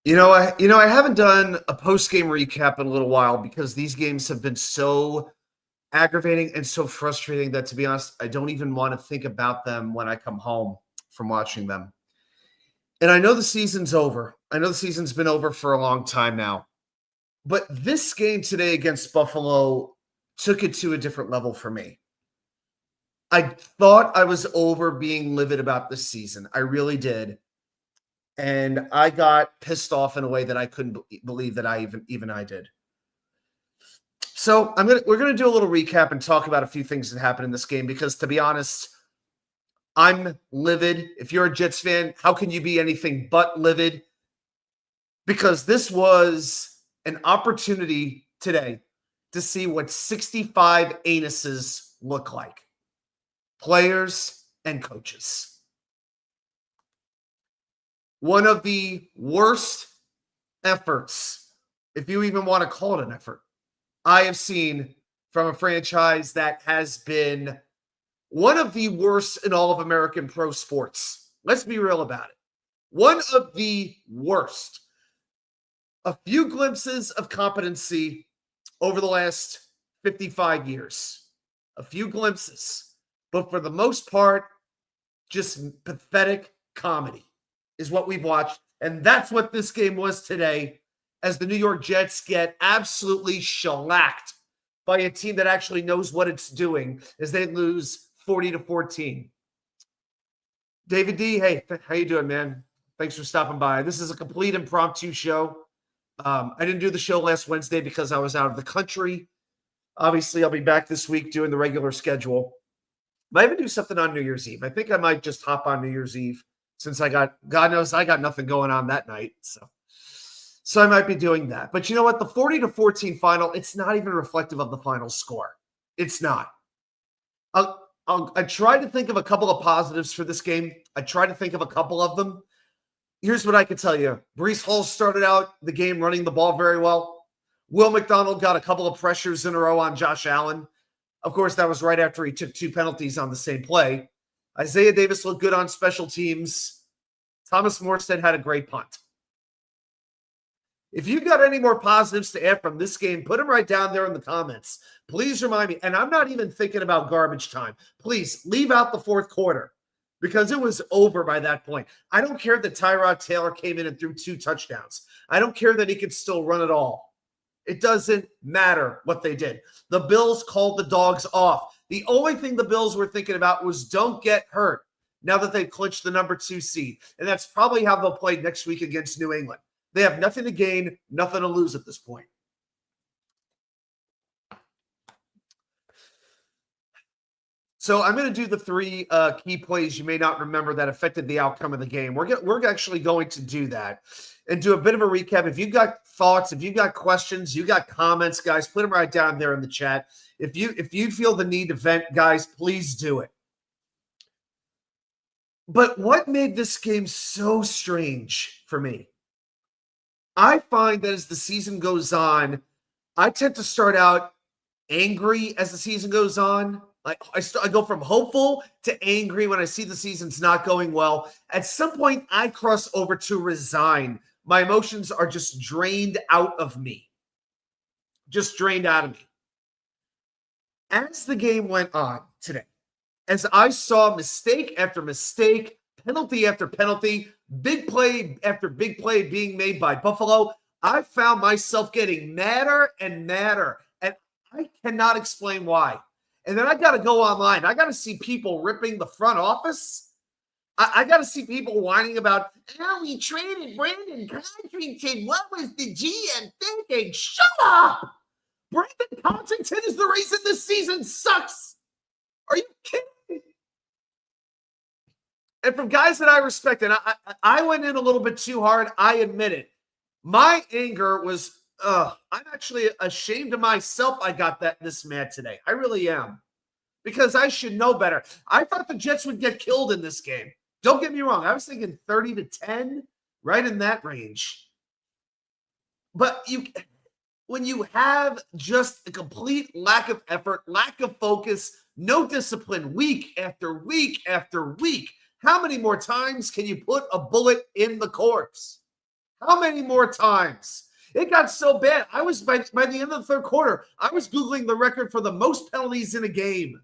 I haven't done a post-game recap in a little while because these games have been so aggravating and so frustrating that, to be honest, I don't even want to think about them when I come home from watching them. And I know the season's over. I know the season's been over for a long time now. But this game today against Buffalo took it to a different level for me. I thought I was over being livid about this season. I really did. And I got pissed off in a way that I couldn't believe that even I did. So we're gonna do a little recap and talk about a few things that happened in this game because, to be honest, I'm livid. If you're a Jets fan, how can you be anything but livid? Because this was an opportunity today to see what 65 anuses look like. Players and coaches. One of the worst efforts, if you even want to call it an effort, I have seen from a franchise that has been one of the worst in all of American pro sports. Let's be real about it. One of the worst. A few glimpses of competency over the last 55 years. A few glimpses. But for the most part, just pathetic comedy is what we've watched. And that's what this game was today, as the New York Jets get absolutely shellacked by a team that actually knows what it's doing as they lose 40-14. David D, hey, how you doing, man? Thanks for stopping by. This is a complete impromptu show. I didn't do the show last Wednesday because I was out of the country. Obviously, I'll be back this week doing the regular schedule. Might even do something on New Year's Eve. I think I might just hop on New Year's Eve since God knows I got nothing going on that night. So I might be doing that. But you know what? The 40-14 final, it's not even reflective of the final score. It's not. I tried to think of a couple of positives for this game. I tried to think of a couple of them. Here's what I can tell you. Breece Hall started out the game running the ball very well. Will McDonald got a couple of pressures in a row on Josh Allen. Of course, that was right after he took 2 penalties on the same play. Isaiah Davis looked good on special teams. Thomas Morstead had a great punt. If you've got any more positives to add from this game, put them right down there in the comments. Please remind me, and I'm not even thinking about garbage time. Please leave out the fourth quarter because it was over by that point. I don't care that Tyrod Taylor came in and threw 2 touchdowns. I don't care that he could still run it all. It doesn't matter what they did. The Bills called the dogs off. The only thing the Bills were thinking about was don't get hurt now that they've clinched the number 2 seed. And that's probably how they'll play next week against New England. They have nothing to gain, nothing to lose at this point. So I'm going to do the 3 key plays you may not remember that affected the outcome of the game. We're actually going to do that and do a bit of a recap. If you've got thoughts, if you've got questions, you got comments, guys, put them right down there in the chat. If you feel the need to vent, guys, please do it. But what made this game so strange for me? I find that as the season goes on, I tend to start out angry as the season goes on. Like I go from hopeful to angry when I see the season's not going well. At some point, I cross over to resign. My emotions are just drained out of me. Just drained out of me. As the game went on today, as I saw mistake after mistake, penalty after penalty, big play after big play being made by Buffalo, I found myself getting madder and madder. And I cannot explain why. And then I got to go online. I got to see people ripping the front office. I got to see people whining about, how we traded Brandon Contington. What was the GM thinking? Shut up! Brandon Contington is the reason this season sucks. Are you kidding? And from guys that I respect, and I went in a little bit too hard, I admit it. My anger was, I'm actually ashamed of myself I got this mad today. I really am. Because I should know better. I thought the Jets would get killed in this game. Don't get me wrong. I was thinking 30-10, right in that range. But when you have just a complete lack of effort, lack of focus, no discipline week after week after week, how many more times can you put a bullet in the corpse? How many more times? It got so bad. I was by the end of the third quarter, I was Googling the record for the most penalties in a game.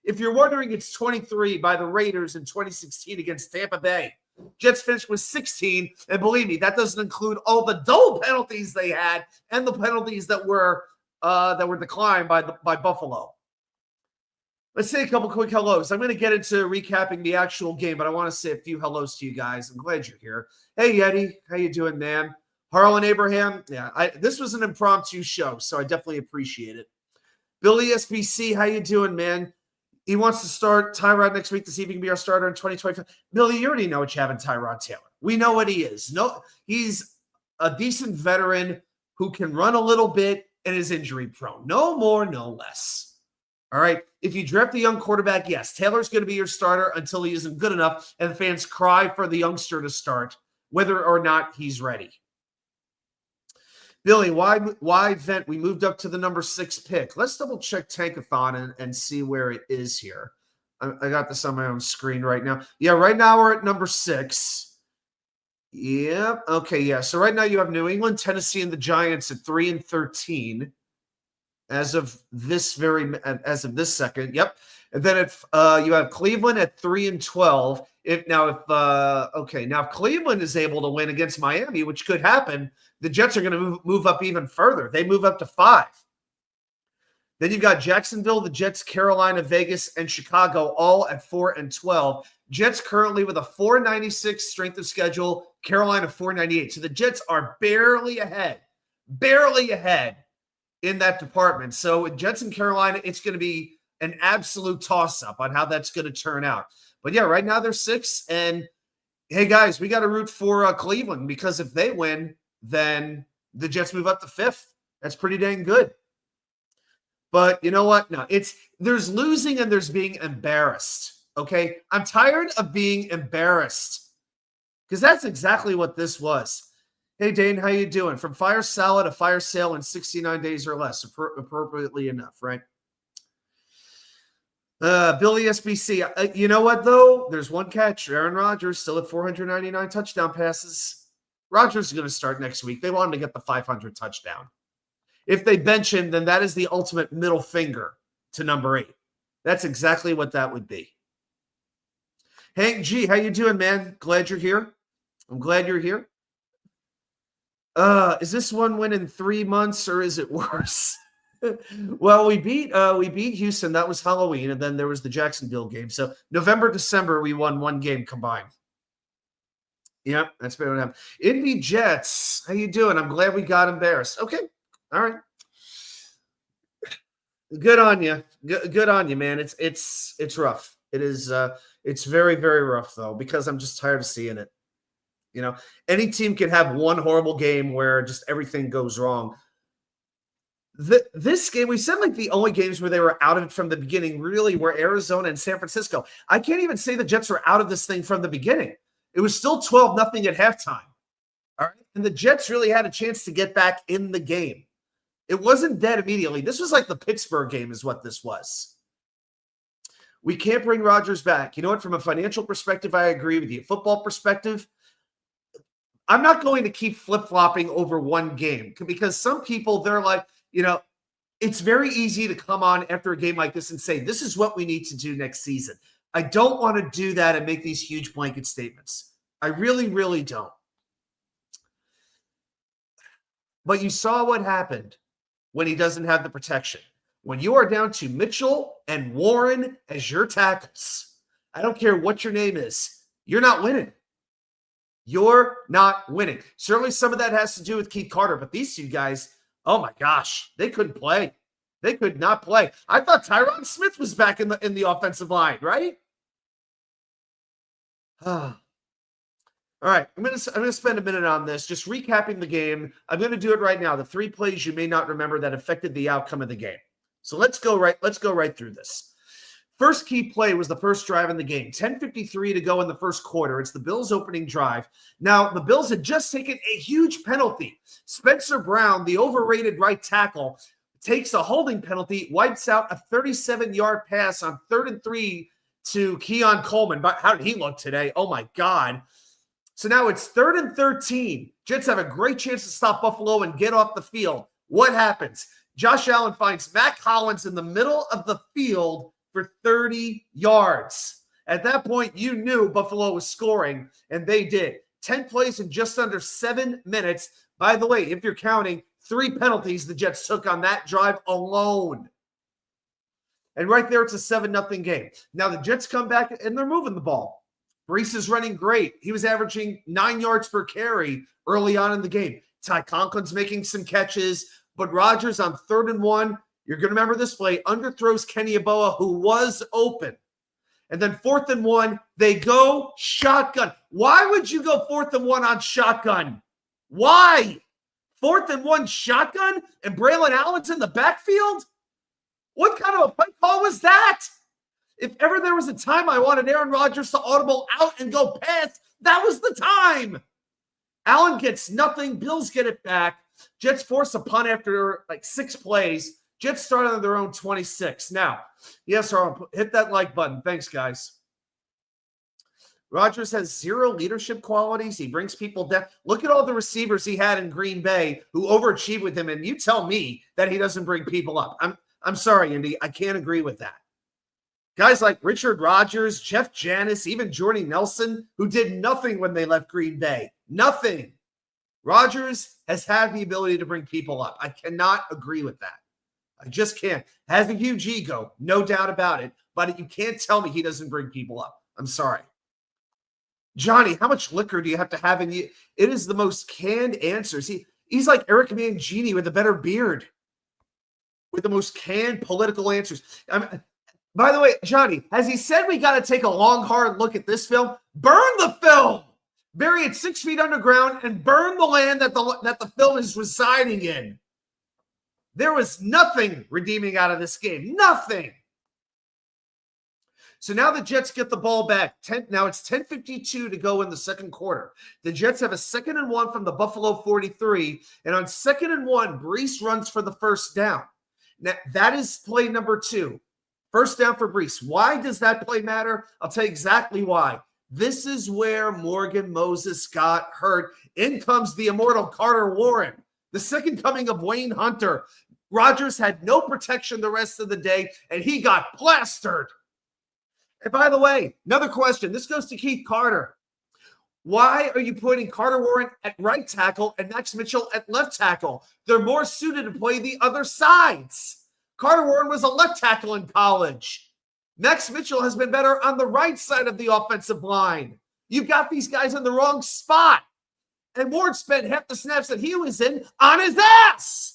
If you're wondering, it's 23 by the Raiders in 2016 against Tampa Bay. Jets finished with 16, and believe me, that doesn't include all the double penalties they had and the penalties that were declined by Buffalo. Let's say a couple quick hellos. I'm going to get into recapping the actual game, but I want to say a few hellos to you guys. I'm glad you're here. Hey, Yeti. How you doing, man? Harlan Abraham. Yeah, this was an impromptu show, so I definitely appreciate it. Billy SBC, how you doing, man? He wants to start Tyrod next week to see if he can be our starter in 2025. Billy, you already know what you have in Tyrod Taylor. We know what he is. No, he's a decent veteran who can run a little bit and is injury prone. No more, no less. All right. If you draft a young quarterback, yes, Taylor's going to be your starter until he isn't good enough, and the fans cry for the youngster to start, whether or not he's ready. Billy, why vent? We moved up to the number 6 pick. Let's double check Tankathon and see where it is here. I got this on my own screen right now. Yeah, right now we're at number 6. Yep. Okay, yeah. So right now you have New England, Tennessee, and the Giants at 3 and 13 as of this second. Yep. And then if you have Cleveland at 3 and 12. If Cleveland is able to win against Miami, which could happen, the Jets are going to move up even further. They move up to 5. Then you've got Jacksonville, the Jets, Carolina, Vegas, and Chicago all at 4 and 12. Jets currently with a 496 strength of schedule, Carolina 498. So the Jets are barely ahead in that department. So with Jets and Carolina, it's going to be an absolute toss-up on how that's going to turn out. But yeah, right now they're 6. And hey, guys, we got to root for Cleveland, because if they win, then the Jets move up to 5th. That's pretty dang good. But you know what? No, there's losing and there's being embarrassed. Okay. I'm tired of being embarrassed, because that's exactly what this was. Hey, Dane, how you doing? From fire salad to fire sale in 69 days or less, appropriately enough, right? Billy SBC. You know what, though? There's one catch. Aaron Rodgers still at 499 touchdown passes. Rodgers is going to start next week. They want him to get the 500 touchdown. If they bench him, then that is the ultimate middle finger to number 8. That's exactly what that would be. Hank G, how you doing, man? Glad you're here. I'm glad you're here. Is this one win in 3 months, or is it worse? Well, we beat Houston. That was Halloween, and then there was the Jacksonville game. So November, December, we won 1 game combined. Yep, that's been what happened. Indy Jets, how you doing? I'm glad we got embarrassed. Okay, all right. Good on you. Good on you, man. It's rough. It is. It's very, very rough though, because I'm just tired of seeing it. You know, any team can have one horrible game where just everything goes wrong. This game, we said like the only games where they were out of it from the beginning really were Arizona and San Francisco. I can't even say the Jets were out of this thing from the beginning. It was still 12-0 at halftime. All right. And the Jets really had a chance to get back in the game. It wasn't dead immediately. This was like the Pittsburgh game is what this was. We can't bring Rodgers back. You know what? From a financial perspective, I agree with you. Football perspective, I'm not going to keep flip-flopping over one game, because some people, they're like, you know, it's very easy to come on after a game like this and say, this is what we need to do next season. I don't want to do that and make these huge blanket statements. I really, really don't. But you saw what happened when he doesn't have the protection. When you are down to Mitchell and Warren as your tackles, I don't care what your name is, you're not winning. You're not winning. Certainly some of that has to do with Keith Carter, but these 2 guys, oh my gosh, they couldn't play. They could not play. I thought Tyron Smith was back in the offensive line, right? All right, I'm gonna spend a minute on this, just recapping the game. I'm gonna do it right now. The 3 plays you may not remember that affected the outcome of the game. So let's go right through this. First key play was the first drive in the game. 10:53 to go in the first quarter. It's the Bills' opening drive. Now, the Bills had just taken a huge penalty. Spencer Brown, the overrated right tackle, takes a holding penalty, wipes out a 37-yard pass on 3rd and 3 to Keon Coleman. But how did he look today? Oh, my God. So now it's 3rd and 13. Jets have a great chance to stop Buffalo and get off the field. What happens? Josh Allen finds Mack Hollins in the middle of the field for 30 yards. At that point, you knew Buffalo was scoring, and they did. 10 plays in just under 7 minutes. By the way, if you're counting, 3 penalties the Jets took on that drive alone. And right there, it's a 7-0 game. Now the Jets come back, and they're moving the ball. Brees is running great. He was averaging 9 yards per carry early on in the game. Ty Conklin's making some catches, but Rodgers on 3rd and 1, you're going to remember this play, underthrows Kenny Yeboah, who was open. And then 4th and 1, they go shotgun. Why would you go 4th and 1 on shotgun? Why? 4th and 1 shotgun and Braylon Allen's in the backfield? What kind of a play call was that? If ever there was a time I wanted Aaron Rodgers to audible out and go pass, that was the time. Allen gets nothing. Bills get it back. Jets force a punt after like 6 plays. Jets start on their own 26. Now, yes, Arlen, hit that like button. Thanks, guys. Rodgers has 0 leadership qualities. He brings people down. Look at all the receivers he had in Green Bay who overachieved with him, and you tell me that he doesn't bring people up. I'm sorry, Indy. I can't agree with that. Guys like Richard Rodgers, Jeff Janis, even Jordy Nelson, who did nothing when they left Green Bay. Nothing. Rodgers has had the ability to bring people up. I cannot agree with that. I just can't. Has a huge ego, no doubt about it, but you can't tell me he doesn't bring people up. I'm sorry. Johnny, how much liquor do you have to have in you? It is the most canned answers. He's like Eric Mangini with a better beard, with the most canned political answers. By the way, Johnny, has he said we got to take a long, hard look at this film? Burn the film! Bury it 6 feet underground and burn the land that the film is residing in. There was nothing redeeming out of this game. Nothing. So now the Jets get the ball back. Now it's 10:52 to go in the second quarter. The Jets have a 2nd and 1 from the Buffalo 43. And on 2nd and 1, Brees runs for the first down. Now, that is play number 2. First down for Brees. Why does that play matter? I'll tell you exactly why. This is where Morgan Moses got hurt. In comes the immortal Carter Warren, the second coming of Wayne Hunter. Rodgers had no protection the rest of the day, and he got plastered. And by the way, another question. This goes to Keith Carter. Why are you putting Carter Warren at right tackle and Max Mitchell at left tackle? They're more suited to play the other sides. Carter Warren was a left tackle in college. Max Mitchell has been better on the right side of the offensive line. You've got these guys in the wrong spot. And Warren spent half the snaps that he was in on his ass.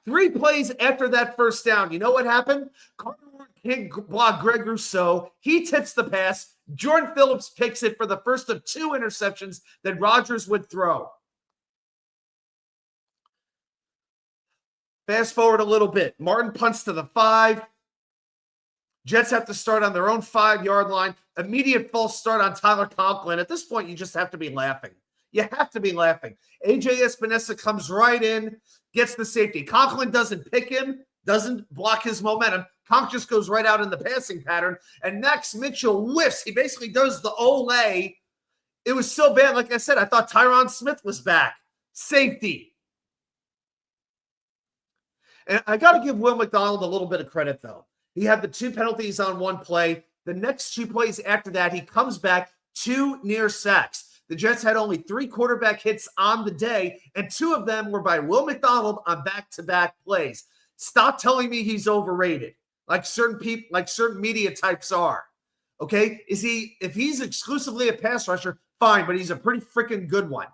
3 plays after that first down. You know what happened? Carter Warren can't block Greg Rousseau. He tips the pass. Jordan Phillips picks it for the first of 2 interceptions that Rodgers would throw. Fast forward a little bit. Martin punts to the 5. Jets have to start on their own 5-yard line. Immediate false start on Tyler Conklin. At this point, you just have to be laughing. You have to be laughing. AJ Espinosa comes right in, gets the safety. Conklin doesn't pick him, doesn't block his momentum. Conk just goes right out in the passing pattern, and Max Mitchell whiffs. He basically does the Olay. It was so bad. Like I said, I thought Tyron Smith was back. Safety. And I got to give Will McDonald a little bit of credit, though. He had the 2 penalties on 1 play. The next 2 plays after that, he comes back 2 near sacks. The Jets had only 3 quarterback hits on the day, and 2 of them were by Will McDonald on back-to-back plays. Stop telling me he's overrated, like certain people, like certain media types are. Okay? If he's exclusively a pass rusher, fine, but he's a pretty freaking good one.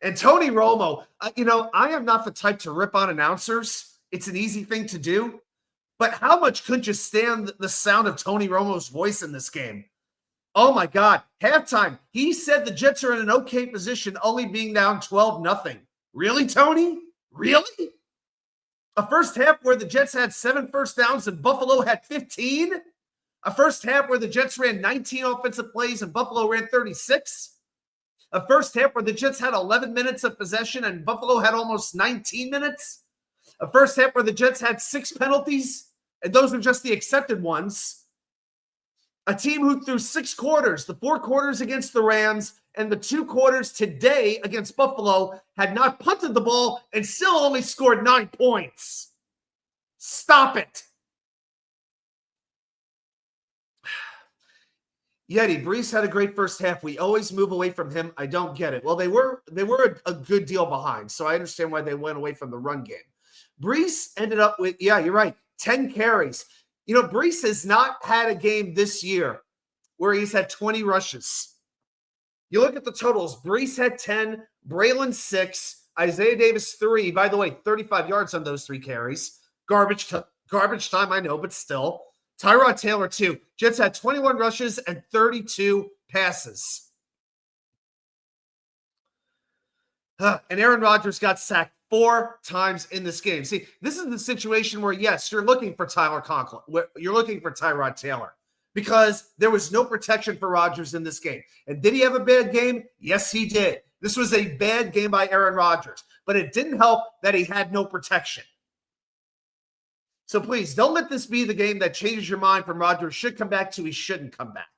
And Tony Romo, I am not the type to rip on announcers. It's an easy thing to do. But how much could you stand the sound of Tony Romo's voice in this game? Oh, my God. Halftime, he said the Jets are in an okay position, only being down 12-0. Really, Tony? Really? A first half where the Jets had 7 first downs and Buffalo had 15? A first half where the Jets ran 19 offensive plays and Buffalo ran 36? A first half where the Jets had 11 minutes of possession and Buffalo had almost 19 minutes. A first half where the Jets had 6 penalties, and those were just the accepted ones. A team who threw 6 quarters, the 4 quarters against the Rams and the 2 quarters today against Buffalo, had not punted the ball and still only scored 9 points. Stop it. Yeti, Brees had a great first half. We always move away from him. I don't get it. Well, they were a good deal behind, so I understand why they went away from the run game. Brees ended up with, yeah, you're right, 10 carries. You know, Brees has not had a game this year where he's had 20 rushes. You look at the totals. Brees had 10, Braylon 6, Isaiah Davis 3. By the way, 35 yards on those 3 carries. Garbage time, I know, but still. Tyrod Taylor, 2. Jets had 21 rushes and 32 passes. And Aaron Rodgers got sacked 4 times in this game. See, this is the situation where, yes, you're looking for Tyler Conklin. You're looking for Tyrod Taylor because there was no protection for Rodgers in this game. And did he have a bad game? Yes, he did. This was a bad game by Aaron Rodgers, but it didn't help that he had no protection. So please, don't let this be the game that changes your mind from Rodgers should come back to he shouldn't come back.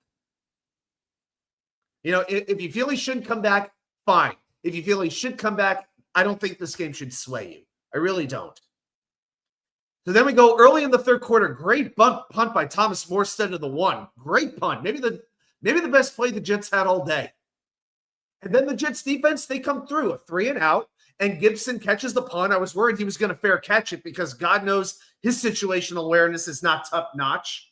You know, if you feel he shouldn't come back, fine. If you feel he should come back, I don't think this game should sway you. I really don't. So then we go early in the third quarter. Great punt by Thomas Morstead to the 1. Great punt. Maybe the best play the Jets had all day. And then the Jets defense, they come through a 3 and out. And Gibson catches the punt. I was worried he was going to fair catch it because God knows his situational awareness is not top-notch.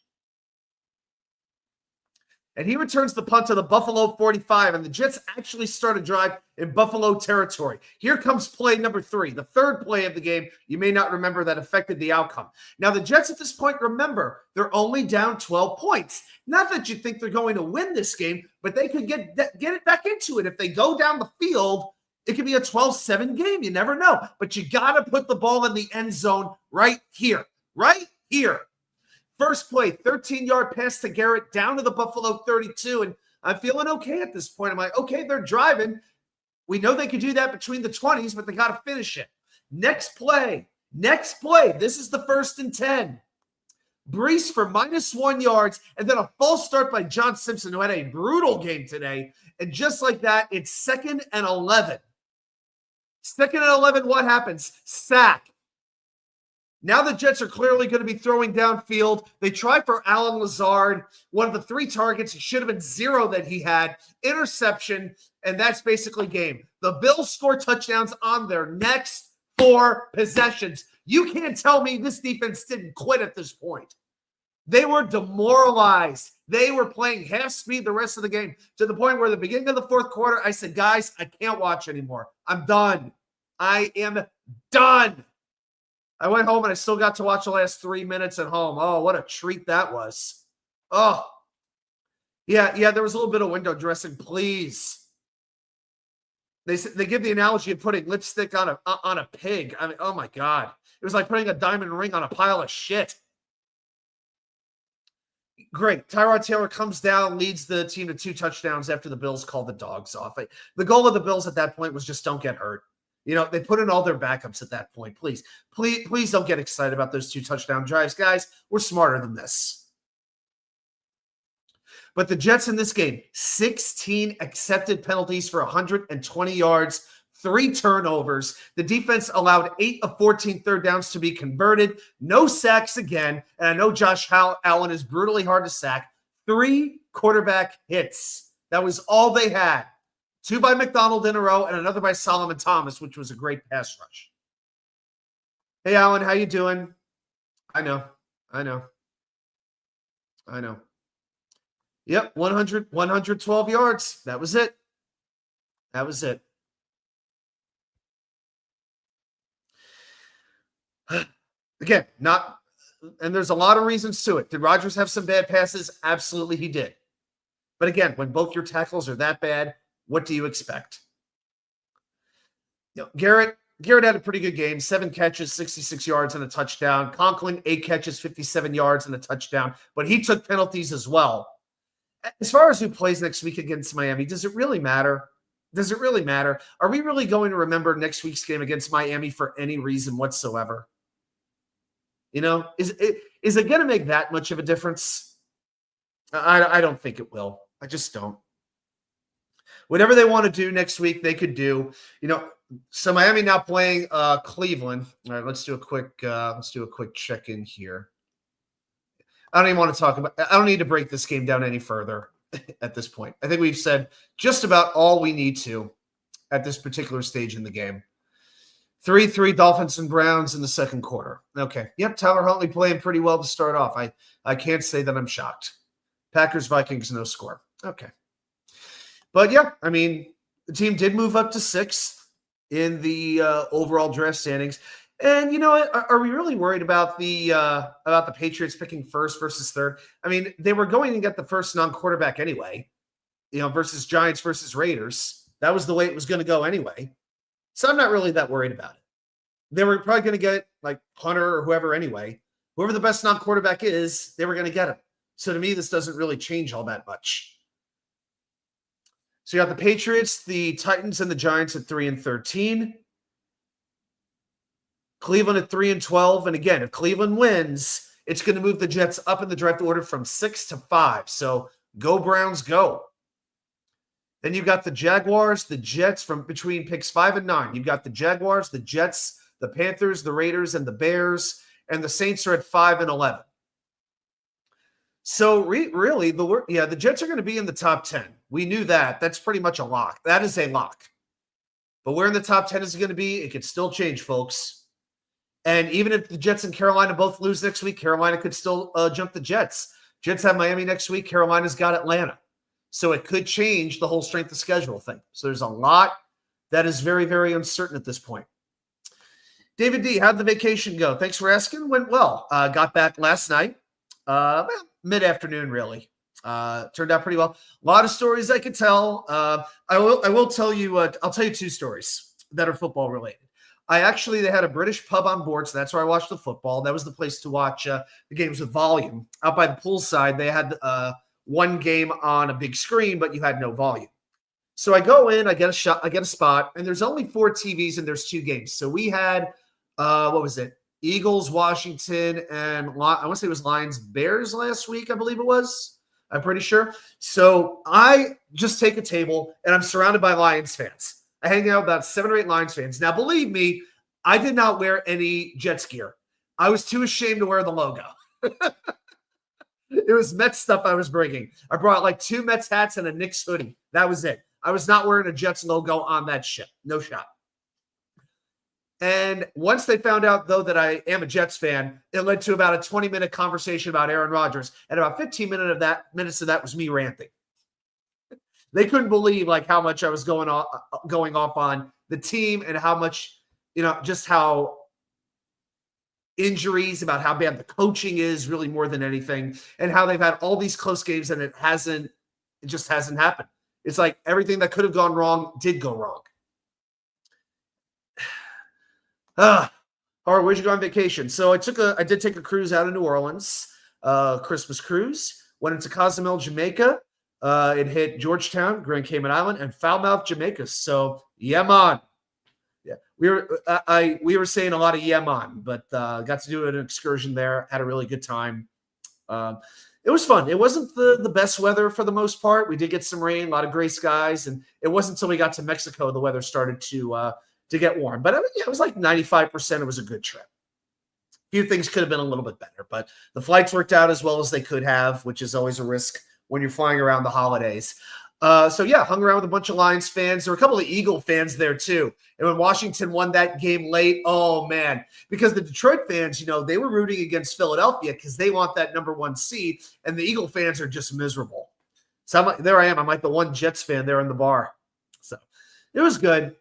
And he returns the punt to the Buffalo 45, and the Jets actually start a drive in Buffalo territory. Here comes play number 3, the third play of the game. You may not remember that affected the outcome. Now, the Jets at this point, remember, they're only down 12 points. Not that you think they're going to win this game, but they could get it back into it. If they go down the field, it could be a 12-7 game. You never know. But you got to put the ball in the end zone right here. Right here. First play, 13-yard pass to Garrett down to the Buffalo 32. And I'm feeling okay at this point. I'm like, okay, they're driving. We know they could do that between the 20s, but they got to finish it. Next play. This is the 1st and 10. Brees for -1 yards, and then a false start by John Simpson, who had a brutal game today. And just like that, it's 2nd and 11. 2nd and 11, what happens? Sack. Now the Jets are clearly going to be throwing downfield. They try for Allen Lazard, one of the 3 targets. It should have been 0 that he had. Interception, and that's basically game. The Bills score touchdowns on their next 4 possessions. You can't tell me this defense didn't quit at this point. They were demoralized. They were playing half speed the rest of the game to the point where the beginning of the 4th quarter, I said, guys, I can't watch anymore. I'm done. I am done. I went home and I still got to watch the last 3 minutes at home. Oh, what a treat that was. Oh, yeah, there was a little bit of window dressing, please. They give the analogy of putting lipstick on a pig. I mean, oh my God. It was like putting a diamond ring on a pile of shit. Great. Tyrod Taylor comes down, leads the team to 2 touchdowns after the Bills called the dogs off. The goal of the Bills at that point was just don't get hurt. You know, they put in all their backups at that point. Please don't get excited about those 2 touchdown drives. Guys, we're smarter than this. But the Jets in this game, 16 accepted penalties for 120 yards, 3 turnovers. The defense allowed 8 of 14 third downs to be converted. No sacks again. And I know Josh Allen is brutally hard to sack. 3 quarterback hits. That was all they had. 2 by McDonald in a row and another by Solomon Thomas, which was a great pass rush. Hey, Alan, how you doing? I know. Yep, 112 yards. That was it. Again, and there's a lot of reasons to it. Did Rodgers have some bad passes? Absolutely, he did. But again, when both your tackles are that bad, what do you expect? You know, Garrett had a pretty good game. 7 catches, 66 yards, and a touchdown. Conklin, 8 catches, 57 yards, and a touchdown. But he took penalties as well. As far as who plays next week against Miami, does it really matter? Are we really going to remember next week's game against Miami for any reason whatsoever? You know, is it going to make that much of a difference? I don't think it will. I just don't. Whatever they want to do next week, they could do. So Miami now playing Cleveland. All right, let's do a quick check-in here. I don't even want to talk about. I don't need to break this game down any further at this point. I think we've said just about all we need to at this particular stage in the game. 3-3 Dolphins and Browns in the second quarter. Okay. Yep, Tyler Huntley playing pretty well to start off. I can't say that I'm shocked. Packers, Vikings, no score. Okay. But yeah, I mean, the team did move up to 6th in the overall draft standings. And you know what? Are we really worried about the Patriots picking first versus third? I mean, they were going to get the first non-quarterback anyway, versus Giants versus Raiders. That was the way it was going to go anyway. So I'm not really that worried about it. They were probably going to get like Hunter or whoever anyway. Whoever the best non-quarterback is, they were going to get him. So to me, this doesn't really change all that much. So you got the Patriots, the Titans, and the Giants at 3-13. Cleveland at 3-12. And again, if Cleveland wins, it's going to move the Jets up in the draft order from 6 to 5. So go Browns, go. Then you've got the Jaguars, the Jets from between picks 5 and 9. You've got the Jaguars, the Jets, the Panthers, the Raiders, and the Bears. And the Saints are at 5 and 11. So really, the Jets are going to be in the top 10. We knew that. That's pretty much a lock. That is a lock. But where in the top 10 is it going to be? It could still change, folks. And even if the Jets and Carolina both lose next week, Carolina could still jump the Jets. Jets have Miami next week. Carolina's got Atlanta. So it could change the whole strength of schedule thing. So there's a lot that is very, very uncertain at this point. David D., how'd the vacation go? Thanks for asking. Went well. Got back last night. Mid-afternoon, really. Turned out pretty well. A lot of stories I could tell. I will tell you. I'll tell you 2 stories that are football related. They had a British pub on board, so that's where I watched the football. That was the place to watch the games with volume. Out by the poolside, they had one game on a big screen, but you had no volume. So I go in, I get a spot, and there's only 4 TVs, and there's 2 games. So we had what was it? Eagles, Washington, and I want to say it was Lions, Bears last week, I believe it was. I'm pretty sure. So I just take a table, and I'm surrounded by Lions fans. I hang out with about 7 or 8 Lions fans. Now, believe me, I did not wear any Jets gear. I was too ashamed to wear the logo. It was Mets stuff I was bringing. I brought like 2 Mets hats and a Knicks hoodie. That was it. I was not wearing a Jets logo on that ship. No shot. And once they found out, though, that I am a Jets fan, it led to about a 20-minute conversation about Aaron Rodgers. And about 15 minutes of that was me ranting. They couldn't believe like how much I was going off on the team and how much, just how injuries, about how bad the coaching is really more than anything, and how they've had all these close games and it just hasn't happened. It's like everything that could have gone wrong did go wrong. All right, where'd you go on vacation? So I did take a cruise out of New Orleans, Christmas cruise. Went into Cozumel, Jamaica. It hit Georgetown, Grand Cayman Island, and Falmouth, Jamaica. So yeah, man. Yeah, we were saying a lot of yeah, man, but got to do an excursion there. Had a really good time. It was fun. It wasn't the best weather for the most part. We did get some rain, a lot of gray skies, and it wasn't until we got to Mexico the weather started to get warm. But it was like 95%. It was a good trip. A few things could have been a little bit better, but the flights worked out as well as they could have, which is always a risk when you're flying around the holidays. So yeah, hung around with a bunch of Lions fans. There were a couple of Eagle fans there too. And when Washington won that game late, oh man, because the Detroit fans, they were rooting against Philadelphia because they want that number 1 seed, and the Eagle fans are just miserable. So there I am. I'm like the one Jets fan there in the bar. So it was good.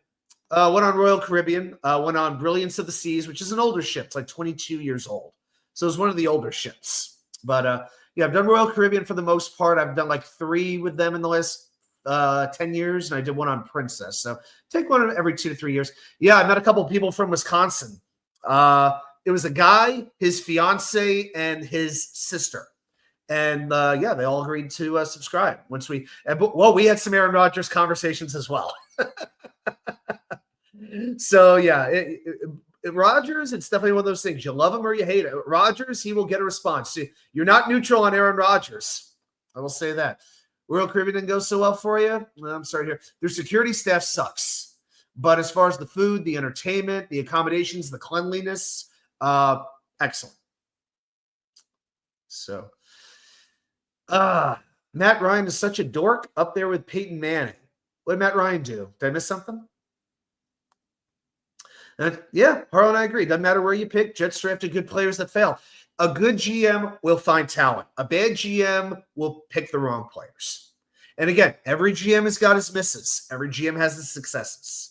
Went on Royal Caribbean, went on Brilliance of the Seas, which is an older ship. It's like 22 years old. So it was one of the older ships. But yeah, I've done Royal Caribbean for the most part. I've done like 3 with them in the last 10 years, and I did one on Princess. So take one every 2 to 3 years. Yeah, I met a couple of people from Wisconsin. It was a guy, his fiance, and his sister. And yeah, they all agreed to subscribe once we had some Aaron Rodgers conversations as well. So yeah, Rodgers, it's definitely one of those things. You love him or you hate it. Rodgers, he will get a response. See, you're not neutral on Aaron Rodgers. I will say that. Royal Caribbean didn't go so well for you. Well, I'm sorry to hear. Their security staff sucks. But as far as the food, the entertainment, the accommodations, the cleanliness, excellent. So, Matt Ryan is such a dork, up there with Peyton Manning. What did Matt Ryan do? Did I miss something? Yeah, Harlow and I agree. Doesn't matter where you pick. Jets drafted good players that fail. A good GM will find talent. A bad GM will pick the wrong players. And again, every GM has got his misses. Every GM has his successes.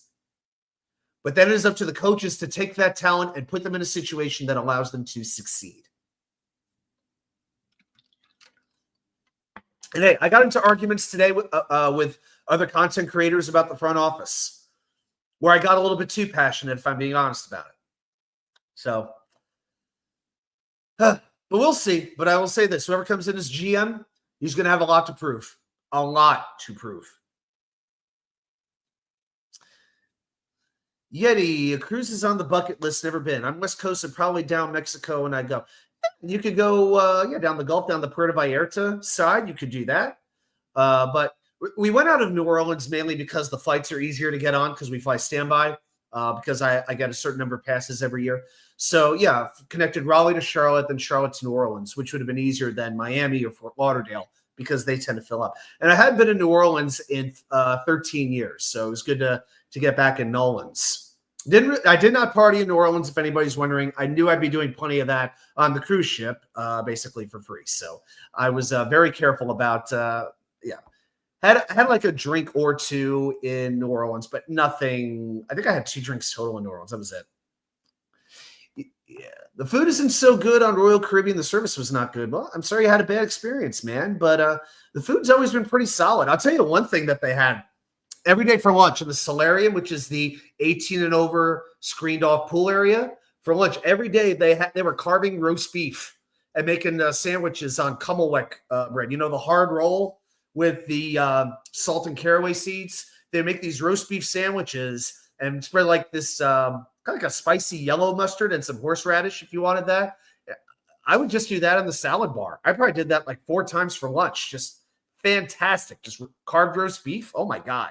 But then it is up to the coaches to take that talent and put them in a situation that allows them to succeed. And hey, I got into arguments today with other content creators about the front office, where I got a little bit too passionate, if I'm being honest about it. So, but we'll see. But I will say this: whoever comes in as GM, he's going to have a lot to prove. A lot to prove. Yeti, a cruise is on the bucket list. Never been. I'm West Coast and probably down Mexico when I go. You could go down the Gulf, down the Puerto Vallarta side. You could do that. But we went out of New Orleans mainly because the flights are easier to get on because we fly standby because I get a certain number of passes every year. So, yeah, connected Raleigh to Charlotte, then Charlotte to New Orleans, which would have been easier than Miami or Fort Lauderdale because they tend to fill up. And I hadn't been in New Orleans in 13 years, so it was good to get back in Nolans. I did not party in New Orleans, if anybody's wondering. I knew I'd be doing plenty of that on the cruise ship, basically for free. So I was very careful about, had like a drink or two in New Orleans, but nothing. I think I had 2 drinks total in New Orleans. That was it. Yeah, the food isn't so good on Royal Caribbean. The service was not good. Well, I'm sorry you had a bad experience, man. But the food's always been pretty solid. I'll tell you one thing that they had every day for lunch in the Solarium, which is the 18 and over screened off pool area. For lunch every day, they were carving roast beef and making sandwiches on Kummelweck bread. You know, the hard roll with the salt and caraway seeds. They make these roast beef sandwiches and spread like this kind of like a spicy yellow mustard and some horseradish if you wanted that. I would just do that in the salad bar. I probably did that like 4 times for lunch. Just fantastic. Just carved roast beef. Oh my God.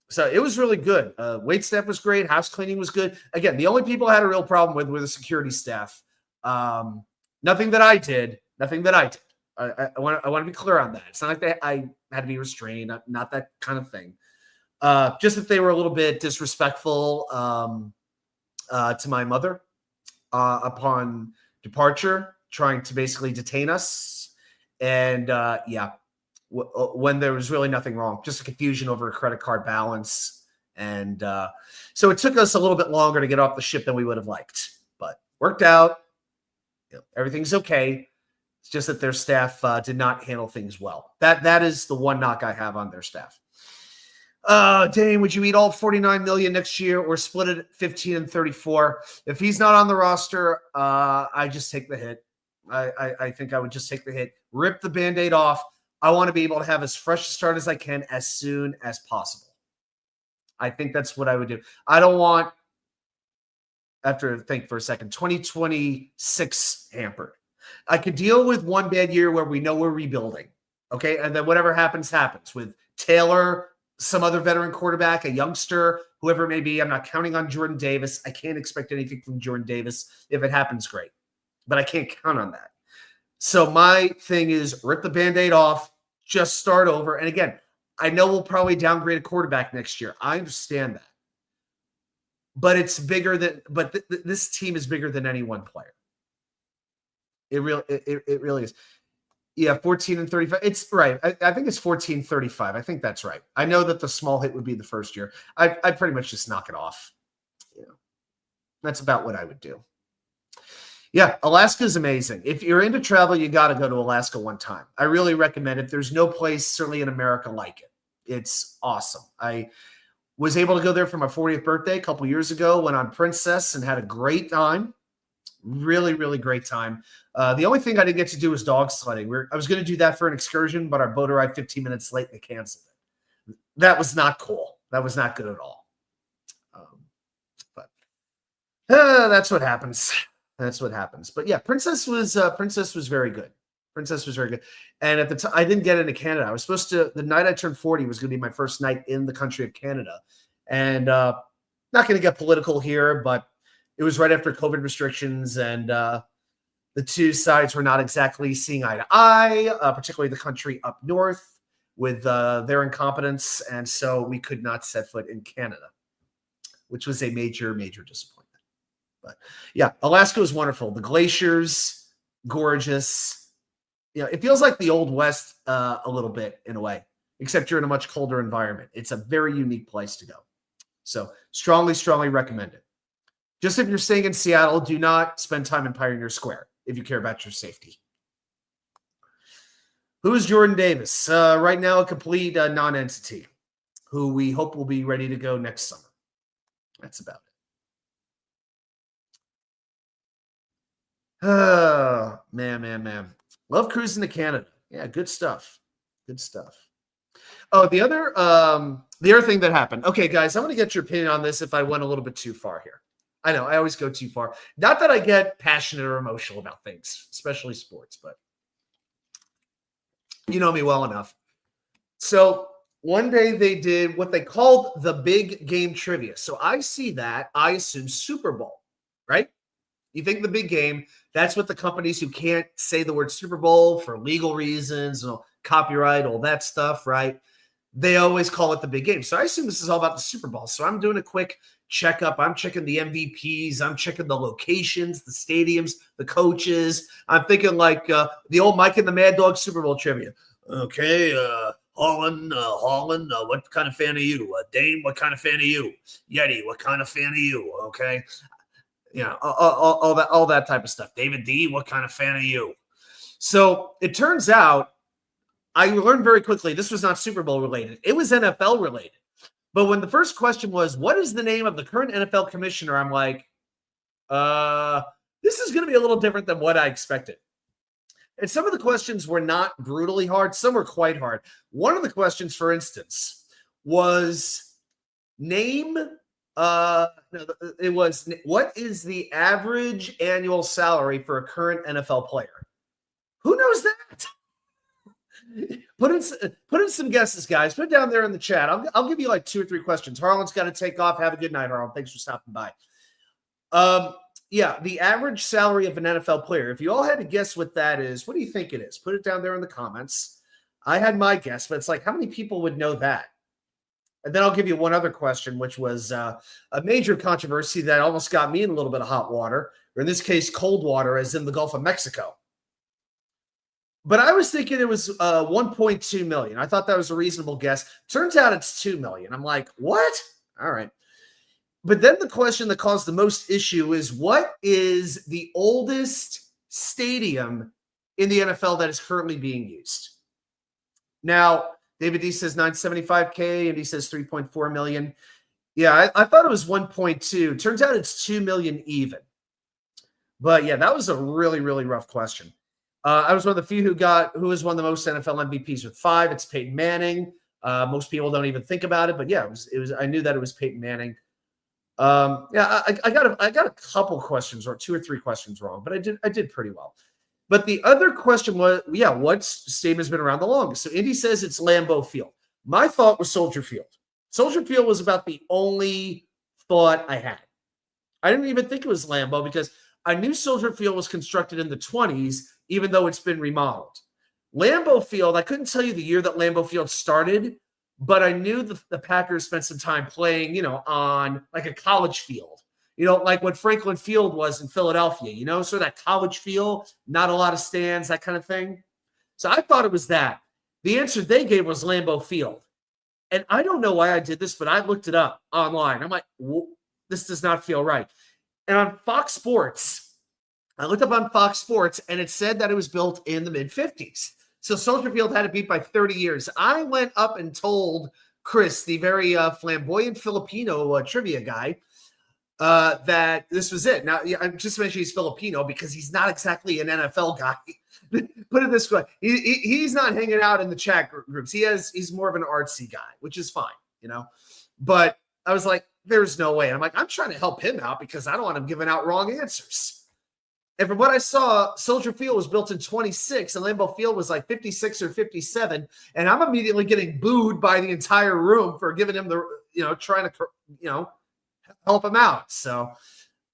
So it was really good. Wait staff was great. House cleaning was good. Again, the only people I had a real problem with were the security staff. Nothing that I did. I want to be clear on that. It's not like I had to be restrained. Not that kind of thing. Just that they were a little bit disrespectful to my mother upon departure, trying to basically detain us. And when there was really nothing wrong, just a confusion over a credit card balance. And so it took us a little bit longer to get off the ship than we would have liked, but worked out. Everything's okay. It's just that their staff did not handle things well. That is the one knock I have on their staff. Dane, would you eat all 49 million next year or split it at 15 and 34? If he's not on the roster, I just take the hit. I think I would just take the hit, rip the Band-Aid off. I want to be able to have as fresh a start as I can as soon as possible. I think that's what I would do. I don't want, after think for a second, 2026 hampered. I could deal with one bad year where we know we're rebuilding. Okay. And then whatever happens with Taylor, some other veteran quarterback, a youngster, whoever it may be. I'm not counting on Jordan Davis. I can't expect anything from Jordan Davis. If it happens, great. But I can't count on that. So my thing is rip the Band-Aid off, just start over. And again, I know we'll probably downgrade a quarterback next year. I understand that. But it's bigger than this team is bigger than any one player. It really is. Yeah, 14 and 35. It's right. I think it's 14-35. I think that's right. I know that the small hit would be the first year. I pretty much just knock it off. That's about what I would do. Yeah, Alaska is amazing. If you're into travel, you got to go to Alaska one time. I really recommend it. There's no place, certainly in America, like it. It's awesome. I was able to go there for my 40th birthday a couple years ago, went on Princess and had a great time. Really, really great time. The only thing I didn't get to do was dog sledding. I was going to do that for an excursion, but our boat arrived 15 minutes late and they canceled it. That was not cool. That was not good at all. But that's what happens. That's what happens. But yeah, Princess was very good. Princess was very good. And at the time, I didn't get into Canada. I was supposed to, the night I turned 40 was going to be my first night in the country of Canada. And not going to get political here, but it was right after COVID restrictions. And the two sides were not exactly seeing eye to eye, particularly the country up north with their incompetence. And so we could not set foot in Canada, which was a major, major disappointment. But yeah, Alaska was wonderful. The glaciers, gorgeous. It feels like the Old West a little bit in a way, except you're in a much colder environment. It's a very unique place to go. So strongly, strongly recommend it. Just if you're staying in Seattle, do not spend time in Pioneer Square if you care about your safety. Who is Jordan Davis? Right now, a complete non-entity who we hope will be ready to go next summer. That's about it. Oh, man. Love cruising to Canada. Yeah, good stuff. Good stuff. Oh, the other thing that happened. Okay, guys, I want to get your opinion on this if I went a little bit too far here. I know, I always go too far. Not that I get passionate or emotional about things, especially sports, but you know me well enough. So one day they did what they called the big game trivia. So I see that. I assume Super Bowl, right? You think the big game, that's what the companies who can't say the word Super Bowl for legal reasons, copyright, all that stuff, right? They always call it the big game. So I assume this is all about the Super Bowl. So I'm doing a quick checkup. I'm checking the MVPs. I'm checking the locations, the stadiums, the coaches. I'm thinking like the old Mike and the Mad Dog Super Bowl trivia. Okay, Holland, what kind of fan are you? Dane, what kind of fan are you? Yeti, what kind of fan are you? Okay. All that type of stuff. David D, what kind of fan are you? So it turns out I learned very quickly this was not Super Bowl related. It was NFL related. But when the first question was, what is the name of the current NFL commissioner? I'm like, this is going to be a little different than what I expected. And some of the questions were not brutally hard. Some were quite hard. One of the questions, for instance, was name it was what is the average annual salary for a current NFL player? Who knows that? Put in some guesses, guys. Put it down there in the chat. I'll give you like 2 or 3 questions. Harlan's got to take off. Have a good night, Harlan. Thanks for stopping by. Yeah, the average salary of an NFL player. If you all had to guess what that is, what do you think it is? Put it down there in the comments. I had my guess, but it's like, how many people would know that? And then I'll give you one other question, which was a major controversy that almost got me in a little bit of hot water, or in this case, cold water, as in the Gulf of Mexico. But I was thinking it was 1.2 million. I thought that was a reasonable guess. Turns out it's 2 million. I'm like, what? All right. But then the question that caused the most issue is, what is the oldest stadium in the NFL that is currently being used? Now, David D says 975K, and he says 3.4 million. Yeah, I thought it was 1.2. Turns out it's 2 million even. But yeah, that was a really, really rough question. I was one of the few who has won the most NFL MVPs with 5. It's Peyton Manning. Most people don't even think about it, but yeah, it was. I knew that it was Peyton Manning. Yeah, I got a couple questions, or 2 or 3 questions wrong, but I did pretty well. But the other question was, yeah, what stadium has been around the longest? So Indy says it's Lambeau Field. My thought was Soldier Field. Soldier Field was about the only thought I had. I didn't even think it was Lambeau because I knew Soldier Field was constructed in the 20s, even though it's been remodeled. Lambeau Field, I couldn't tell you the year that Lambeau Field started, but I knew the Packers spent some time playing, on like a college field, like what Franklin Field was in Philadelphia, sort of that college feel, not a lot of stands, that kind of thing. So I thought it was that. The answer they gave was Lambeau Field. And I don't know why I did this, but I looked it up online. I'm like, this does not feel right. And on Fox Sports, I looked up on Fox Sports, and it said that it was built in the mid-50s. So Soldier Field had to beat by 30 years. I went up and told Chris, the very flamboyant Filipino trivia guy, that this was it. Now, I'm just mentioning he's Filipino because he's not exactly an NFL guy. Put it this way. He's not hanging out in the chat groups. He's more of an artsy guy, which is fine, But I was like, there's no way. I'm like, I'm trying to help him out because I don't want him giving out wrong answers. And from what I saw, Soldier Field was built in 26 and Lambeau Field was like 56 or 57. And I'm immediately getting booed by the entire room for giving him the, trying to, help him out. So,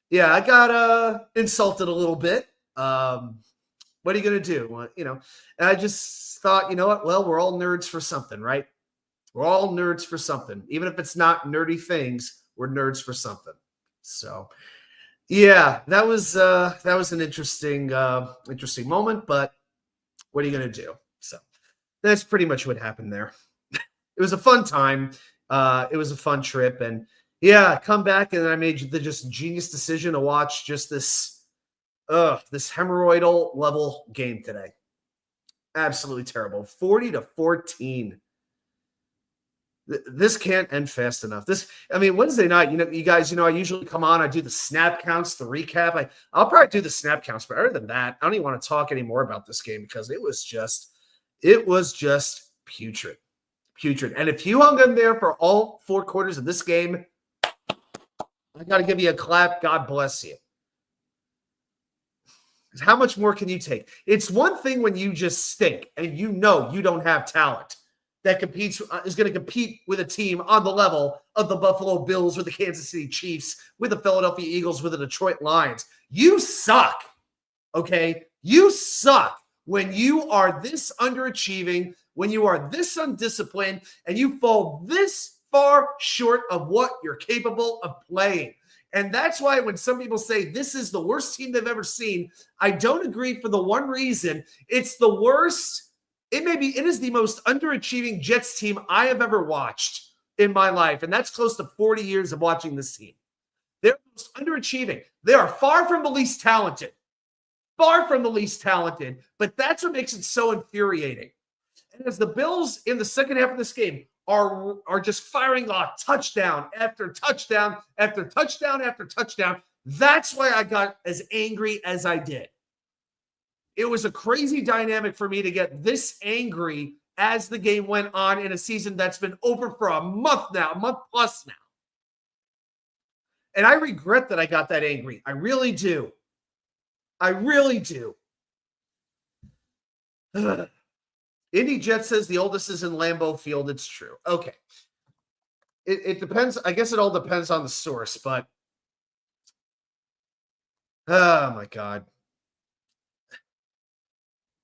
yeah, I got insulted a little bit. What are you going to do? Well, and I just thought, you know what? Well, we're all nerds for something, right? We're all nerds for something. Even if it's not nerdy things, we're nerds for something. So, yeah, that was an interesting moment, but what are you going to do? So that's pretty much what happened there. It was a fun time. It was a fun trip, and yeah, come back, and I made the just genius decision to watch just this hemorrhoidal level game today. Absolutely terrible. 40-14. This can't end fast enough. Wednesday night, you guys, I usually come on, I do the snap counts, the recap. I'll probably do the snap counts, but other than that, I don't even want to talk anymore about this game because it was just putrid. Putrid. And if you hung in there for all 4 quarters of this game, I got to give you a clap. God bless you. How much more can you take? It's one thing when you just stink and you don't have talent that is going to compete with a team on the level of the Buffalo Bills or the Kansas City Chiefs, with the Philadelphia Eagles, with the Detroit Lions. You suck, okay? You suck when you are this underachieving, when you are this undisciplined, and you fall this far short of what you're capable of playing. And that's why when some people say this is the worst team they've ever seen, I don't agree for the one reason. It's the worst. It is the most underachieving Jets team I have ever watched in my life. And that's close to 40 years of watching this team. They're most underachieving. They are far from the least talented. Far from the least talented. But that's what makes it so infuriating. And as the Bills in the second half of this game are just firing a touchdown after touchdown after touchdown after touchdown, that's why I got as angry as I did. It was a crazy dynamic for me to get this angry as the game went on in a season that's been over for a month plus now. And I regret that I got that angry. I really do. I really do. Indy Jet says the oldest is in Lambeau Field. It's true. Okay. It depends. I guess it all depends on the source, but oh my God.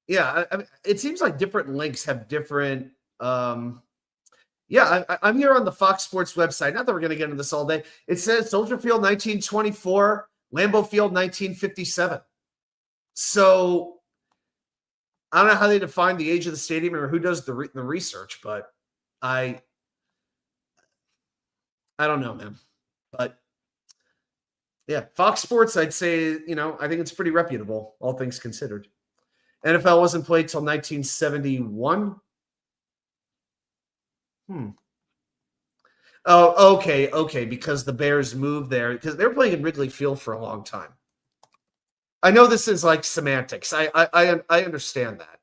Yeah, it seems like different links have different. I'm here on the Fox Sports website. Not that we're going to get into this all day. It says Soldier Field 1924, Lambeau Field 1957. So I don't know how they define the age of the stadium or who does the research, but I don't know, man. But yeah, Fox Sports, I'd say, I think it's pretty reputable, all things considered. NFL wasn't played till 1971. Oh, okay, because the Bears moved there because they were playing in Wrigley Field for a long time. I know this is like semantics. I understand that.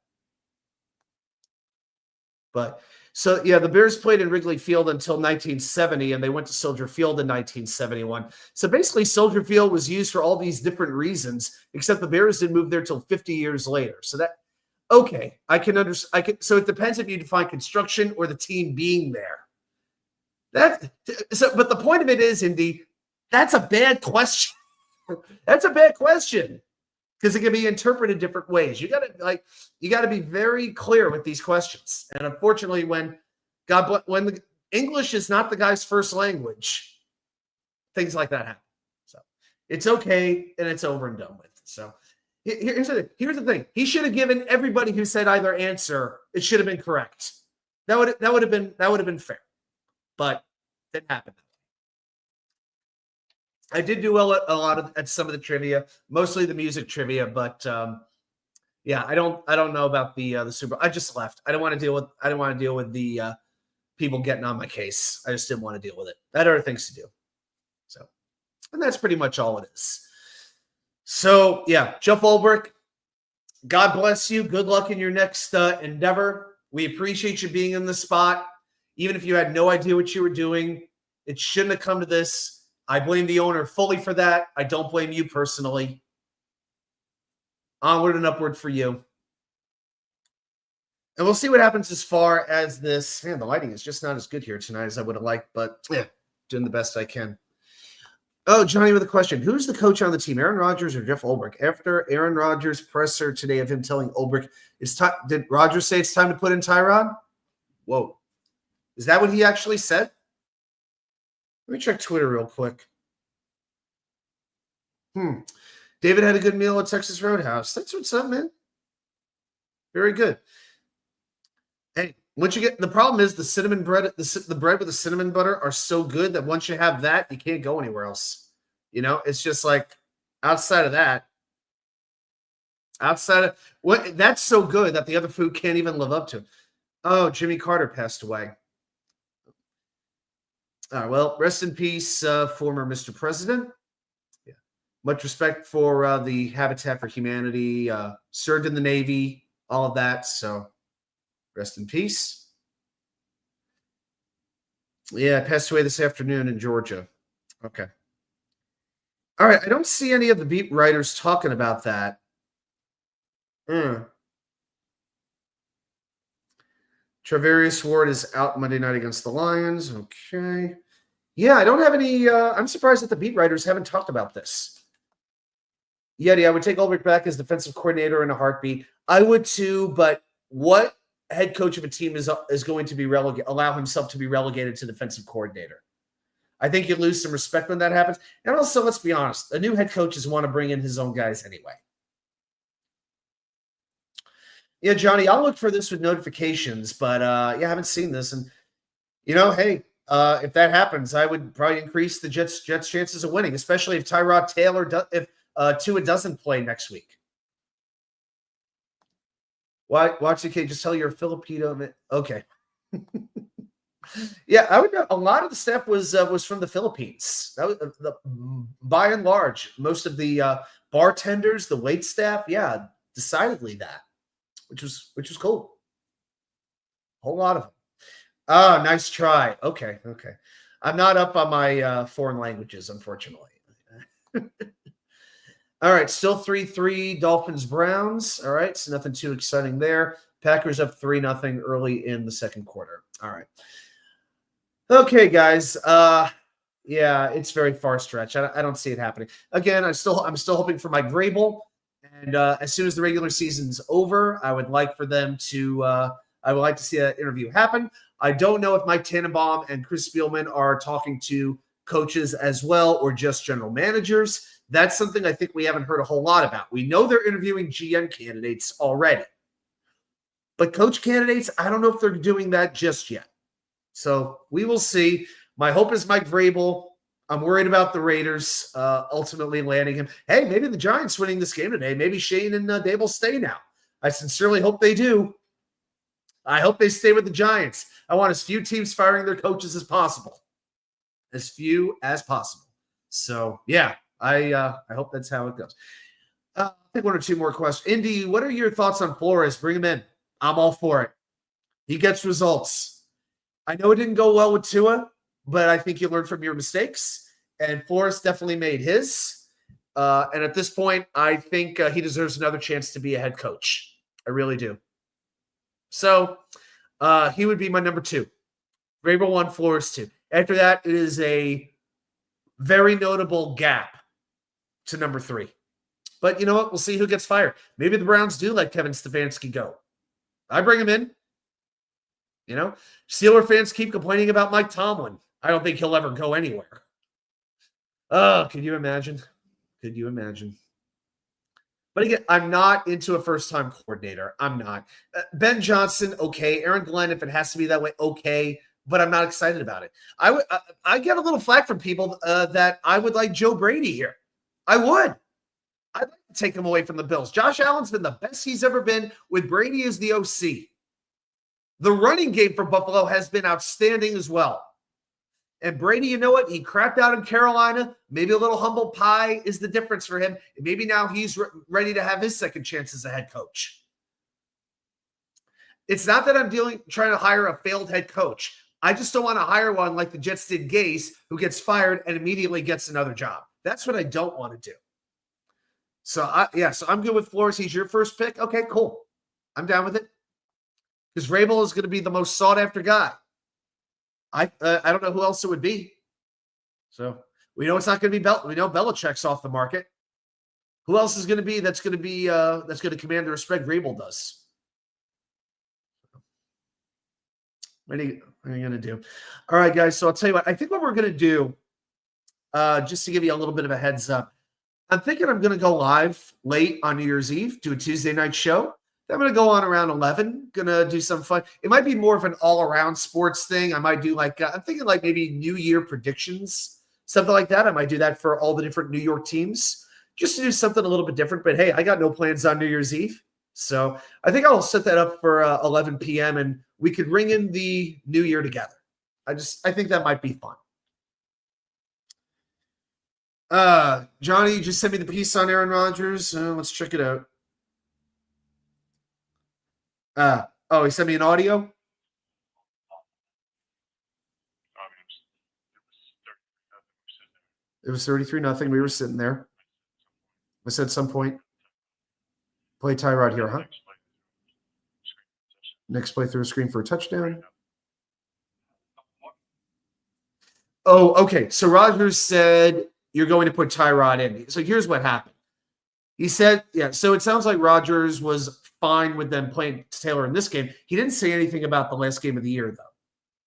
But so yeah, the Bears played in Wrigley Field until 1970, and they went to Soldier Field in 1971. So basically, Soldier Field was used for all these different reasons, except the Bears didn't move there till 50 years later. So okay, I can understand. So it depends if you define construction or the team being there. But the point of it is, Indy, that's a bad question. That's a bad question because it can be interpreted different ways. You got to be very clear with these questions. And unfortunately, when the English is not the guy's first language, things like that happen. So it's okay, and it's over and done with. So here's the thing: he should have given everybody who said either answer. It should have been correct. That would have been fair, but it didn't happen. I did do well at some of the trivia, mostly the music trivia, but yeah, I don't know about the Super Bowl. I just left. I don't want to deal with the people getting on my case. I just didn't want to deal with it. I had other things to do. So, and that's pretty much all it is. So yeah, Jeff Ulbrich, God bless you. Good luck in your next endeavor. We appreciate you being in the spot, even if you had no idea what you were doing. It shouldn't have come to this. I blame the owner fully for that. I don't blame you personally. Onward and upward for you. And we'll see what happens as far as this. Man, the lighting is just not as good here tonight as I would have liked, but yeah, doing the best I can. Oh, Johnny with a question. Who's the coach on the team, Aaron Rodgers or Jeff Ulbrich? After Aaron Rodgers' presser today of him telling Ulbrich, did Rodgers say it's time to put in Tyrod? Whoa. Is that what he actually said? Let me check Twitter real quick. David had a good meal at Texas Roadhouse. That's what's up, man. Very good. Hey, once you get the problem is the cinnamon bread, the bread with the cinnamon butter are so good that once you have that, you can't go anywhere else. You know, it's just like outside of that, that's so good that the other food can't even live up to it. Oh, Jimmy Carter passed away. All right, well, rest in peace, former Mr. President. Yeah, much respect for the Habitat for Humanity. Served in the Navy, all of that. So. Rest in peace. Yeah, passed away this afternoon in Georgia. Okay. All right. I don't see any of the beat writers talking about that. Travarius Ward is out Monday night against the Lions. Okay. Yeah, I don't have any. I'm surprised that the beat writers haven't talked about this. Yeti, I would take Ulbrich back as defensive coordinator in a heartbeat. I would too, but what head coach of a team is going to be allow himself to be relegated to defensive coordinator? I think you lose some respect when that happens. And also, let's be honest, the new head coaches want to bring in his own guys anyway. Yeah, Johnny, I'll look for this with notifications, but I haven't seen this. And, hey, if that happens, I would probably increase the Jets' chances of winning, especially if Tyrod Taylor, if Tua doesn't play next week. Watch okay. Just tell you're a Filipino. Okay. Yeah, I would know. A lot of the staff was from the Philippines. That was by and large, most of the bartenders, the wait staff. Yeah, decidedly that, which was cool. A whole lot of them. Oh, nice try. Okay. I'm not up on my foreign languages, unfortunately. All right, still 3-3 Dolphins-Browns. All right, so nothing too exciting there. Packers up 3-0 early in the second quarter. All right. Okay, guys. Yeah, it's very far stretch. I don't see it happening. Again, I'm still hoping for Mike Vrabel. And as soon as the regular season's over, I would like for them to I would like to see that interview happen. I don't know if Mike Tannenbaum and Chris Spielman are talking to coaches as well or just general managers. That's something I think we haven't heard a whole lot about. We know they're interviewing GM candidates already. But coach candidates, I don't know if they're doing that just yet. So we will see. My hope is Mike Vrabel. I'm worried about the Raiders ultimately landing him. Hey, maybe the Giants winning this game today. Maybe Shane and Dable stay now. I sincerely hope they do. I hope they stay with the Giants. I want as few teams firing their coaches as possible. As few as possible. So, yeah. I hope that's how it goes. I think one or two more questions. Indy, what are your thoughts on Flores? Bring him in. I'm all for it. He gets results. I know it didn't go well with Tua, but I think you learn from your mistakes. And Flores definitely made his. And at this point, I think he deserves another chance to be a head coach. I really do. So he would be my number 2. Vrabel 1, Flores 2. After that, it is a very notable gap to number 3. But you know what? We'll see who gets fired. Maybe the Browns do let Kevin Stefanski go. I bring him in. Steeler fans keep complaining about Mike Tomlin. I don't think he'll ever go anywhere. Oh, could you imagine? Could you imagine? But again, I'm not into a first-time coordinator. I'm not. Ben Johnson, okay. Aaron Glenn, if it has to be that way, okay. But I'm not excited about it. I get a little flack from people that I would like Joe Brady here. I would. I'd like to take him away from the Bills. Josh Allen's been the best he's ever been with Brady as the OC. The running game for Buffalo has been outstanding as well. And Brady, you know what? He crapped out in Carolina. Maybe a little humble pie is the difference for him. Maybe now he's ready to have his second chance as a head coach. It's not that I'm trying to hire a failed head coach. I just don't want to hire one like the Jets did Gase, who gets fired and immediately gets another job. That's what I don't want to do. So I'm good with Flores. He's your first pick. Okay, cool. I'm down with it because Vrabel is going to be the most sought after guy. I don't know who else it would be. So we know it's not going to be we know Belichick's off the market. Who else is going to be that's going to command the respect Vrabel does? What are you going to do? All right, guys. So I'll tell you what. I think what we're going to do, just to give you a little bit of a heads up, I'm thinking I'm going to go live late on New Year's Eve, do a Tuesday night show. I'm going to go on around 11, going to do some fun. It might be more of an all-around sports thing. I might do I'm thinking like maybe New Year predictions, something like that. I might do that for all the different New York teams, just to do something a little bit different. But hey, I got no plans on New Year's Eve. So I think I'll set that up for 11 p.m. and we could ring in the New Year together. I think that might be fun. Johnny, you just sent me the piece on Aaron Rodgers. Let's check it out. He sent me an audio. It was 33-0. We were sitting there. I said some point. Play Tyrod here, huh? Next play through a screen for a touchdown. Oh, okay. So Rodgers said you're going to put Tyrod in. So here's what happened. He said, so it sounds like Rodgers was fine with them playing Taylor in this game. He didn't say anything about the last game of the year, though.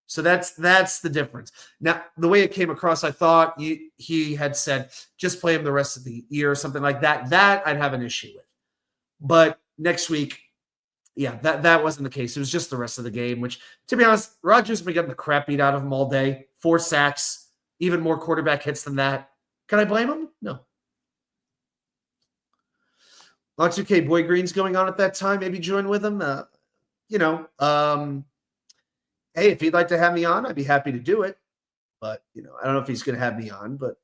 So that's the difference. Now, the way it came across, I thought he had said, just play him the rest of the year or something like that. That I'd have an issue with. But next week, that wasn't the case. It was just the rest of the game, which, to be honest, Rodgers has been getting the crap beat out of him all day. 4 sacks, even more quarterback hits than that. Can I blame him? No. Lots of Boy Green's going on at that time. Maybe join with him. Hey, if he'd like to have me on, I'd be happy to do it. But, I don't know if he's going to have me on, but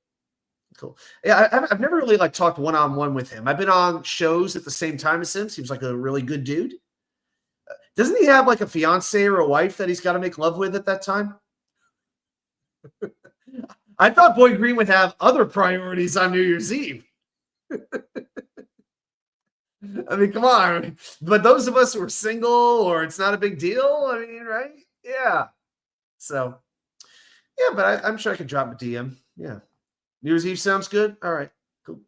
cool. Yeah, I've never really talked one-on-one with him. I've been on shows at the same time as him. Seems like a really good dude. Doesn't he have a fiance or a wife that he's got to make love with at that time? I thought Boy Green would have other priorities on New Year's Eve. I mean, come on. But those of us who are single or it's not a big deal, I mean, right? Yeah. So, but I'm sure I could drop a DM. Yeah. New Year's Eve sounds good. All right, cool.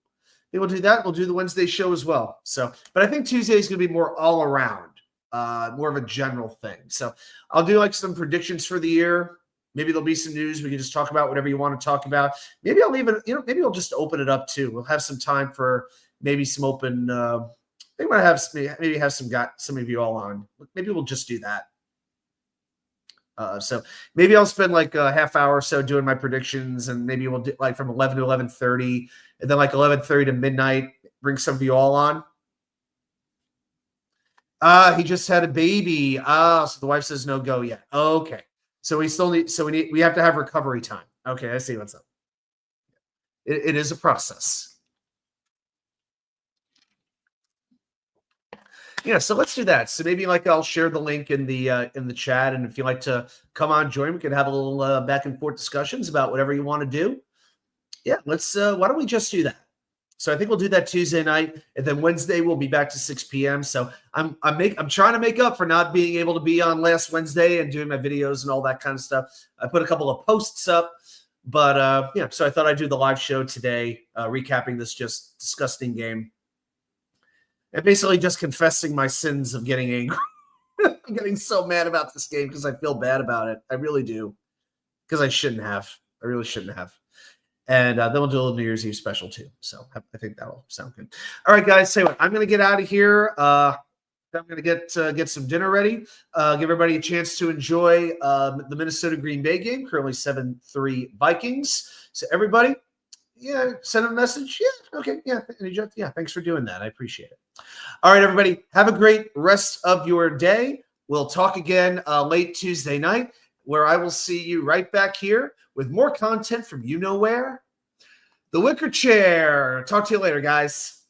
Maybe we'll do that. We'll do the Wednesday show as well. So, but I think Tuesday is going to be more all around, more of a general thing. So I'll do some predictions for the year. Maybe there'll be some news. We can just talk about whatever you want to talk about. Maybe I'll leave it, maybe I'll just open it up too. We'll have some time for maybe some open, maybe have some of you all on. Maybe we'll just do that. So maybe I'll spend a half hour or so doing my predictions, and maybe we'll do from 11 to 11:30, and then 11:30 to midnight, bring some of you all on. He just had a baby. So the wife says no go yet. Okay. So we have to have recovery time. Okay, I see what's up. It is a process. Yeah, so let's do that. So maybe I'll share the link in the chat, and if you'd like to come on, join, we can have a little back and forth discussions about whatever you want to do. Yeah, let's. Why don't we just do that? So I think we'll do that Tuesday night, and then Wednesday we'll be back to 6 p.m. So I'm trying to make up for not being able to be on last Wednesday and doing my videos and all that kind of stuff. I put a couple of posts up, but so I thought I'd do the live show today, recapping this just disgusting game. And basically just confessing my sins of getting angry. I'm getting so mad about this game because I feel bad about it. I really do. Because I shouldn't have. I really shouldn't have. And then we'll do a little New Year's Eve special too. So I think that'll sound good. All right, guys. Say what. I'm going to get out of here. I'm going to get some dinner ready. Give everybody a chance to enjoy the Minnesota Green Bay game. Currently 7-3 Vikings. So everybody, send a message. Yeah, okay. Yeah, thanks for doing that. I appreciate it. All right, everybody. Have a great rest of your day. We'll talk again late Tuesday night, where I will see you right back here with more content from you know where. The Wicker Chair. Talk to you later, guys.